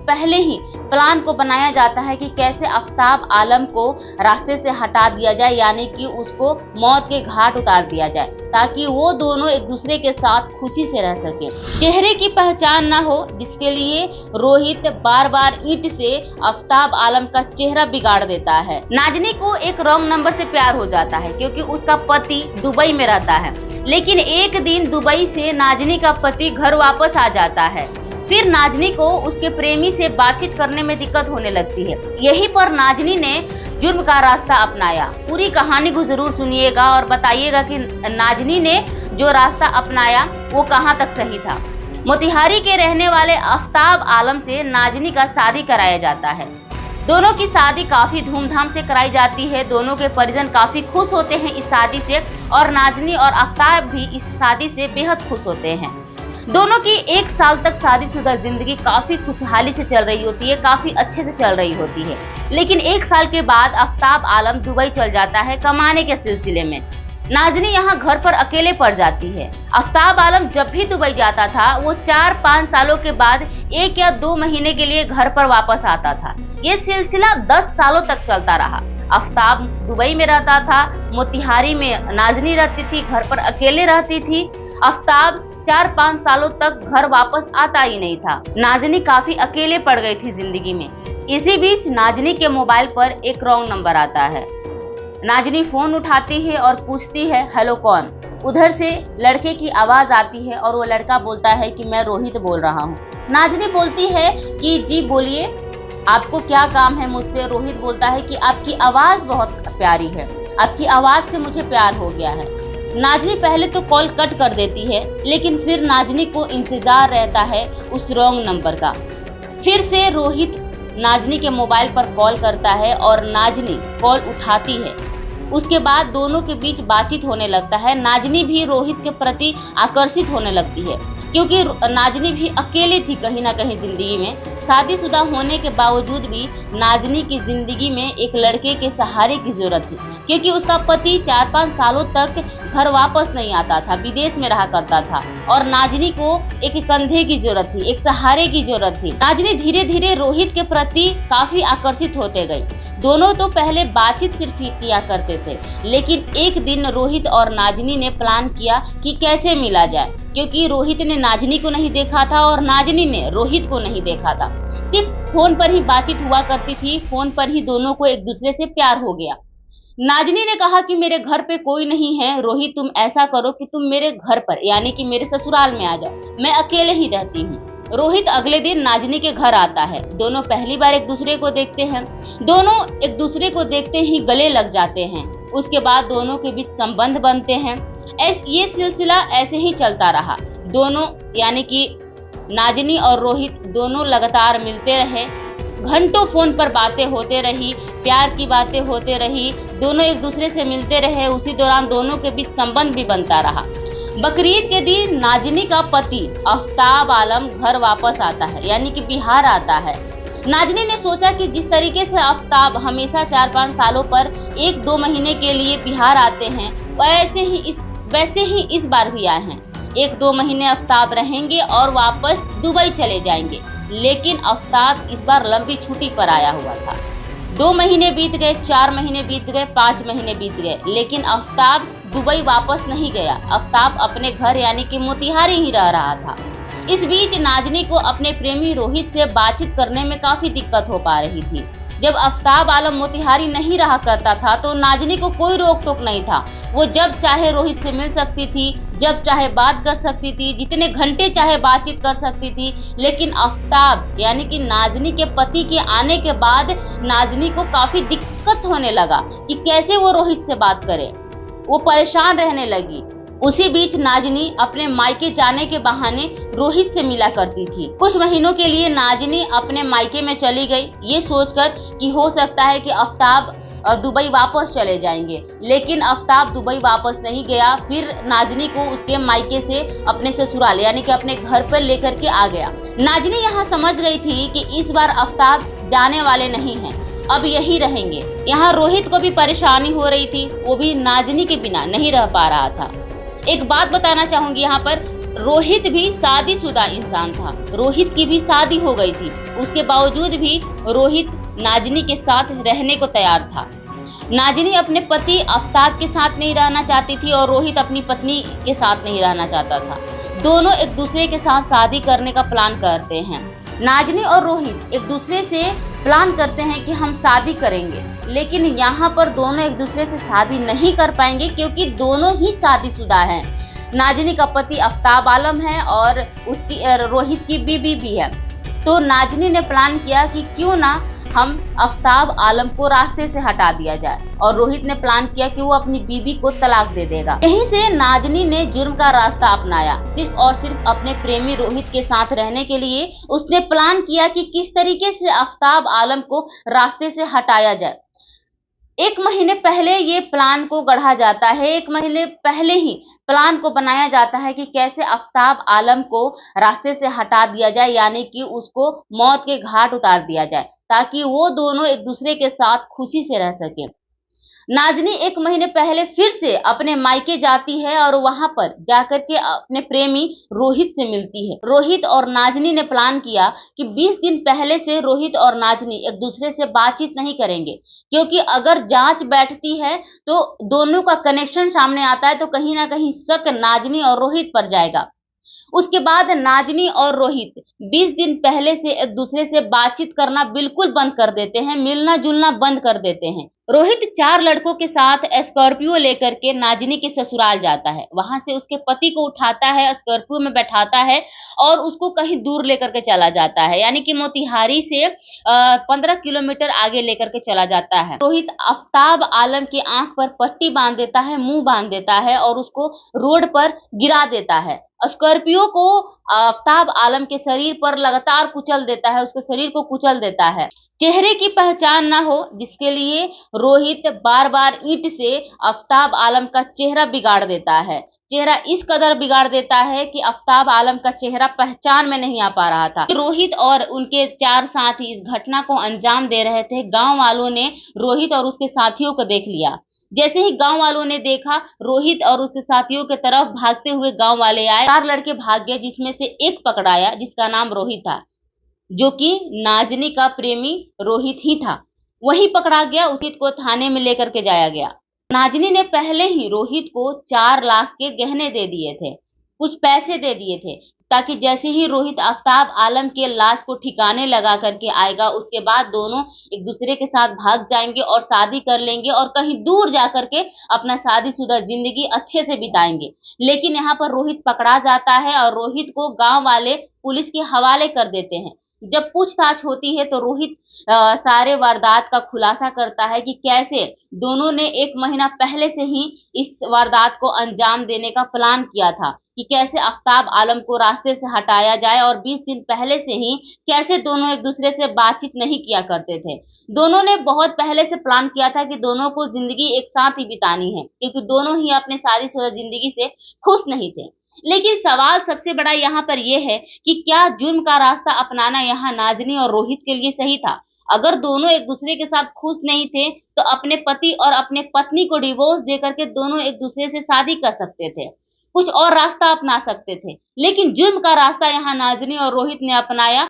पहले ही प्लान को बनाया जाता है कि कैसे आफ्ताब आलम को रास्ते से हटा दिया जाए, यानी कि उसको मौत के घाट उतार दिया जाए, ताकि वो दोनों एक दूसरे के साथ खुशी से रह सके। चेहरे की पहचान ना हो, जिसके लिए रोहित बार बार ईंट से आफ्ताब आलम का चेहरा बिगाड़ देता है। नाजनी को एक रॉन्ग नंबर से प्यार हो जाता है क्योंकि उसका पति दुबई में रहता है, लेकिन एक दिन दुबई से नाजनी का पति घर वापस आ जाता है। फिर नाजनी को उसके प्रेमी से बातचीत करने में दिक्कत होने लगती है। यहीं पर नाजनी ने जुर्म का रास्ता अपनाया। पूरी कहानी को जरूर सुनिएगा और बताइएगा कि नाजनी ने जो रास्ता अपनाया वो कहां तक सही था। मोतिहारी के रहने वाले आफ्ताब आलम से नाजनी का शादी कराया जाता है। दोनों की शादी काफी धूमधाम से कराई जाती है। दोनों के परिजन काफी खुश होते हैं इस शादी से और नाजनी और आफ्ताब भी इस शादी से बेहद खुश होते हैं। दोनों की 1 साल तक शादीशुदा जिंदगी काफी खुशहाली से चल रही होती है, काफी अच्छे से चल रही होती है। लेकिन 1 साल के बाद आफ्ताब आलम दुबई चल जाता है कमाने के सिलसिले में। नाजनी यहाँ घर पर अकेले पड़ जाती है। आफ्ताब आलम जब भी दुबई जाता था वो 4-5 सालों के बाद 1 या 2 महीने के लिए घर पर वापस आता था। ये सिलसिला 10 सालों तक चलता रहा। आफ्ताब दुबई में रहता था, मोतिहारी में नाजनी रहती थी, घर पर अकेले रहती थी। आफ्ताब 4-5 सालों तक घर वापस आता ही नहीं था। नाजनी काफी अकेले पड़ गई थी जिंदगी में। इसी बीच नाजनी के मोबाइल पर एक रॉन्ग नंबर आता है। नाजनी फोन उठाती है और पूछती है, हेलो कौन? उधर से लड़के की आवाज आती है और वो लड़का बोलता है कि मैं रोहित बोल रहा हूँ। नाजनी बोलती है कि जी बोलिए, आपको क्या काम है मुझसे? रोहित बोलता है कि आपकी आवाज बहुत प्यारी है, आपकी आवाज से मुझे प्यार हो गया है। नाजनी पहले तो कॉल कट कर देती है, लेकिन फिर नाजनी को इंतजार रहता है उस रॉन्ग नंबर का। फिर से रोहित नाजनी के मोबाइल पर कॉल करता है और नाजनी कॉल उठाती है। उसके बाद दोनों के बीच बातचीत होने लगता है। नाजनी भी रोहित के प्रति आकर्षित होने लगती है क्योंकि नाजनी भी अकेली थी कहीं ना कहीं जिंदगी में। शादीशुदा होने के बावजूद भी नाजनी की जिंदगी में एक लड़के के सहारे की जरूरत थी, क्योंकि उसका पति 4-5 सालों तक घर वापस नहीं आता था, विदेश में रहा करता था और नाजनी को एक कंधे की जरूरत थी, एक सहारे की जरूरत थी। नाजनी धीरे धीरे रोहित के प्रति काफी आकर्षित होते गई। दोनों तो पहले बातचीत सिर्फ ही किया करते थे, लेकिन एक दिन रोहित और नाजनी ने प्लान किया कि कैसे मिला जाए, क्योंकि रोहित ने नाजनी को नहीं देखा था और नाजनी ने रोहित को नहीं देखा था। सिर्फ फोन पर ही बातचीत हुआ करती थी। फोन पर ही दोनों को एक दूसरे से प्यार हो गया। नाजनी ने कहा कि मेरे घर पे कोई नहीं है रोहित, तुम ऐसा करो कि तुम मेरे घर पर यानी कि मेरे ससुराल में आ जाओ, मैं अकेले ही रहती हूँ। रोहित अगले दिन नाजनी के घर आता है। दोनों पहली बार एक दूसरे को देखते हैं। दोनों एक दूसरे को देखते ही गले लग जाते हैं। उसके बाद दोनों के बीच संबंध बनते हैं। ये सिलसिला ऐसे ही चलता रहा। दोनों यानी कि नाजनी और रोहित दोनों लगातार मिलते रहे। घंटों फोन पर बातें होते रही, प्यार की बातें होते रही। दोनों एक दूसरे से मिलते रहे। उसी दौरान दोनों के बीच संबंध भी बनता रहा। बकरीद के दिन नाजनी का पति आफ्ताब आलम घर वापस आता है, यानी कि बिहार आता है। नाजनी ने सोचा कि जिस तरीके से आफ्ताब हमेशा 4-5 सालों पर 1-2 महीने के लिए बिहार आते हैं, वैसे ही इस बार भी आए हैं। 1-2 महीने आफ्ताब रहेंगे और वापस दुबई चले जाएंगे। लेकिन आफ्ताब इस बार लंबी छुट्टी पर आया हुआ था। 2 महीने बीत गए, 4 महीने बीत गए, 5 महीने बीत गए, लेकिन आफ्ताब दुबई वापस नहीं गया। आफ्ताब अपने घर यानी कि मोतिहारी ही रह रहा था। इस बीच नाजनी को अपने प्रेमी रोहित से बातचीत करने में काफी दिक्कत हो पा रही थी। जब आफ्ताब आलम मोतिहारी नहीं रहा करता था तो नाजनी को कोई रोक टोक नहीं था। वो जब चाहे रोहित से मिल सकती थी, जब चाहे बात कर सकती थी, जितने घंटे चाहे बातचीत कर सकती थी। लेकिन आफ्ताब यानी कि नाजनी के पति के आने के बाद नाजनी को काफी दिक्कत होने लगा कि कैसे वो रोहित से बात करे। वो परेशान रहने लगी। उसी बीच नाजनी अपने मायके जाने के बहाने रोहित से मिला करती थी। कुछ महीनों के लिए नाजनी अपने मायके में चली गई, ये सोचकर कि हो सकता है कि आफ्ताब दुबई वापस चले जाएंगे। लेकिन आफ्ताब दुबई वापस नहीं गया। फिर नाजनी को उसके मायके से अपने ससुराल यानी कि अपने घर पर लेकर के आ गया। नाजनी यहाँ समझ गई थी कि इस बार आफ्ताब जाने वाले नहीं हैं, अब यही रहेंगे। यहाँ रोहित को भी परेशानी हो रही थी, वो भी नाजनी के बिना नहीं रह पा रहा था। एक बात बताना चाहूंगी यहाँ पर, रोहित भी शादीशुदा इंसान था, रोहित की भी शादी हो गई थी, उसके बावजूद भी रोहित नाजनी के साथ रहने को तैयार था। नाजनी अपने पति आफ्ताब के साथ नहीं रहना चाहती थी और रोहित अपनी पत्नी के साथ नहीं रहना चाहता था। दोनों एक दूसरे के साथ शादी करने का प्लान करते हैं। नाजनी और रोहित एक दूसरे से प्लान करते हैं कि हम शादी करेंगे, लेकिन यहाँ पर दोनों एक दूसरे से शादी नहीं कर पाएंगे क्योंकि दोनों ही शादीशुदा हैं। नाजनी का पति आफ्ताब आलम है और उसकी रोहित की बीवी भी है। तो नाजनी ने प्लान किया कि क्यों ना हम आफ्ताब आलम को रास्ते से हटा दिया जाए, और रोहित ने प्लान किया कि वो अपनी बीवी को तलाक दे देगा। यहीं से नाजनी ने जुर्म का रास्ता अपनाया, सिर्फ और सिर्फ अपने प्रेमी रोहित के साथ रहने के लिए। उसने प्लान किया कि किस तरीके से आफ्ताब आलम को रास्ते से हटाया जाए। 1 महीने पहले ये प्लान को गढ़ा जाता है, 1 महीने पहले ही प्लान को बनाया जाता है कि कैसे आफ्ताब आलम को रास्ते से हटा दिया जाए, यानी कि उसको मौत के घाट उतार दिया जाए, ताकि वो दोनों एक दूसरे के साथ खुशी से रह सके। नाजनी 1 महीने पहले फिर से अपने मायके जाती है और वहां पर जाकर के अपने प्रेमी रोहित से मिलती है। रोहित और नाजनी ने प्लान किया कि 20 दिन पहले से रोहित और नाजनी एक दूसरे से बातचीत नहीं करेंगे, क्योंकि अगर जांच बैठती है तो दोनों का कनेक्शन सामने आता है तो कहीं ना कहीं शक नाजनी और रोहित पर जाएगा। उसके बाद नाजनी और रोहित 20 दिन पहले से एक दूसरे से बातचीत करना बिल्कुल बंद कर देते हैं, मिलना जुलना बंद कर देते हैं। रोहित 4 लड़कों के साथ स्कॉर्पियो लेकर के नाजनी के ससुराल जाता है, वहां से उसके पति को उठाता है, स्कॉर्पियो में बैठाता है और उसको कहीं दूर लेकर के चला जाता है, यानी कि मोतिहारी से 15 किलोमीटर आगे लेकर के चला जाता है। रोहित आफ्ताब आलम की आंख पर पट्टी बांध देता है, मुंह बांध देता है और उसको रोड पर गिरा देता है। स्कॉर्पियो को आफ्ताब आलम के शरीर पर लगातार कुचल देता है, उसके शरीर को कुचल देता है। चेहरे की पहचान ना हो जिसके लिए रोहित बार बार ईंट से आफ्ताब आलम का चेहरा बिगाड़ देता है। चेहरा इस कदर बिगाड़ देता है कि आफ्ताब आलम का चेहरा पहचान में नहीं आ पा रहा था। रोहित और उनके 4 साथी इस घटना को अंजाम दे रहे थे। गांव वालों ने रोहित और उसके साथियों को देख लिया। जैसे ही गांव वालों ने देखा, रोहित और उसके साथियों की तरफ भागते हुए गांव वाले आए। 4 लड़के भाग गए, जिसमें से एक पकड़ाया जिसका नाम रोहित था, जो कि नाजनी का प्रेमी रोहित ही था। वही पकड़ा गया, उसी को थाने में लेकर के जाया गया। नाजनी ने पहले ही रोहित को 4 लाख के गहने दे दिए थे, कुछ पैसे दे दिए थे, ताकि जैसे ही रोहित आफ्ताब आलम के लाश को ठिकाने लगा करके आएगा, उसके बाद दोनों एक दूसरे के साथ भाग जाएंगे और शादी कर लेंगे और कहीं दूर जाकर के अपना शादीशुदा जिंदगी अच्छे से बिताएंगे। लेकिन यहाँ पर रोहित पकड़ा जाता है और रोहित को गांव वाले पुलिस के हवाले कर देते हैं। जब पूछताछ होती है तो रोहित सारे वारदात का खुलासा करता है कि कैसे दोनों ने 1 महीना पहले से ही इस वारदात को अंजाम देने का प्लान किया था, कि कैसे आफ्ताब आलम को रास्ते से हटाया जाए, और 20 दिन पहले से ही कैसे दोनों एक दूसरे से बातचीत नहीं किया करते थे। दोनों ने बहुत पहले से प्लान किया था कि दोनों को जिंदगी एक साथ ही बितानी है, क्योंकि दोनों ही अपने शादीशुदा जिंदगी से खुश नहीं थे। लेकिन सवाल सबसे बड़ा यहाँ पर यह है कि क्या जुर्म का रास्ता अपनाना यहाँ नाजनी और रोहित के लिए सही था? अगर दोनों एक दूसरे के साथ खुश नहीं थे तो अपने पति और अपने पत्नी को डिवोर्स देकर के दोनों एक दूसरे से शादी कर सकते थे, कुछ और रास्ता अपना सकते थे। लेकिन जुर्म का रास्ता यहाँ नाजनी और रोहित ने अपनाया।